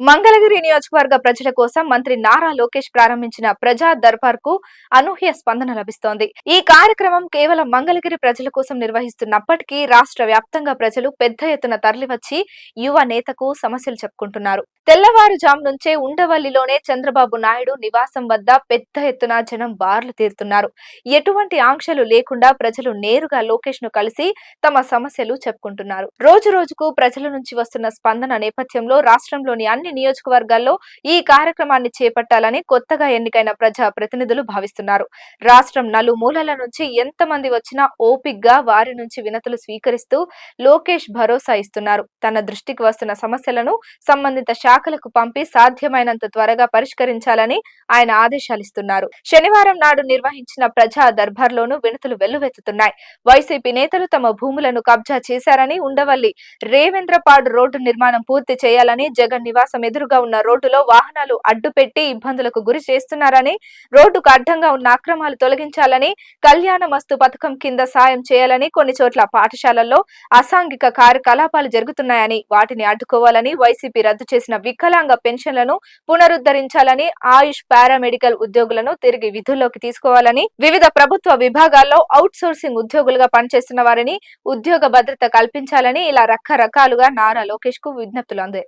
మంగళగిరి నియోజకవర్గ ప్రజల కోసం మంత్రి నారా లోకేష్ ప్రారంభించిన ప్రజా దర్బార్ కు అనూహ్య స్పందన లభిస్తోంది. ఈ కార్యక్రమం కేవలం మంగళగిరి ప్రజల కోసం నిర్వహిస్తున్నప్పటికీ రాష్ట్ర వ్యాప్తంగా ప్రజలు పెద్ద ఎత్తున తరలివచ్చి యువ నేతకు సమస్యలు చెప్పుకుంటున్నారు. తెల్లవారుజాము నుంచే ఉండవల్లిలోనే చంద్రబాబు నాయుడు నివాసం వద్ద పెద్ద ఎత్తున జనం బార్లు తీరుతున్నారు. ఎటువంటి ఆంక్షలు లేకుండా ప్రజలు నేరుగా లోకేష్ ను కలిసి తమ సమస్యలు చెప్పుకుంటున్నారు. రోజు రోజుకు ప్రజల నుంచి వస్తున్న స్పందన నేపథ్యంలో రాష్ట్రంలోని అన్ని నియోజకవర్గాల్లో ఈ కార్యక్రమాన్ని చేపట్టాలని కొత్తగా ఎన్నికైన ప్రజా ప్రతినిధులు భావిస్తున్నారు. రాష్ట్రం నలుమూలల నుంచి ఎంతమంది వచ్చినా ఓపిగ్గా వారి నుంచి వినతులు స్వీకరిస్తూ లోకేష్ భరోసా ఇస్తున్నారు. తన దృష్టికి వస్తున్న సమస్యలను సంబంధిత శాఖలకు పంపి సాధ్యమైనంత త్వరగా పరిష్కరించాలని ఆయన ఆదేశాలిస్తున్నారు. శనివారం నాడు నిర్వహించిన ప్రజా దర్బార్లోనూ వినతులు వెల్లువెత్తుతున్నాయి. వైసీపీ నేతలు తమ భూములను కబ్జా చేశారని, ఉండవల్లి రేవేంద్రపాడు రోడ్డు నిర్మాణం పూర్తి చేయాలని, జగన్ నివాసం ఎదురుగా ఉన్న రోడ్డులో వాహనాలు అడ్డుపెట్టి ఇబ్బందులకు గురి చేస్తున్నారని, రోడ్డుకు అడ్డంగా ఉన్న అక్రమాలు తొలగించాలని, కళ్యాణ మస్తు పథకం కింద సాయం చేయాలని, కొన్ని చోట్ల పాఠశాలల్లో అసాంఘిక కార్యకలాపాలు జరుగుతున్నాయని వాటిని అడ్డుకోవాలని, వైసీపీ రద్దు చేసిన వికలాంగ పెన్షన్లను పునరుద్ధరించాలని, ఆయుష్ పారామెడికల్ ఉద్యోగులను తిరిగి విధుల్లోకి తీసుకోవాలని, వివిధ ప్రభుత్వ విభాగాల్లో అవుట్ సోర్సింగ్ ఉద్యోగులుగా పనిచేస్తున్న వారిని ఉద్యోగ భద్రత కల్పించాలని ఇలా రకరకాలుగా నారా లోకేష్ కు విజ్ఞప్తులు అందాయి.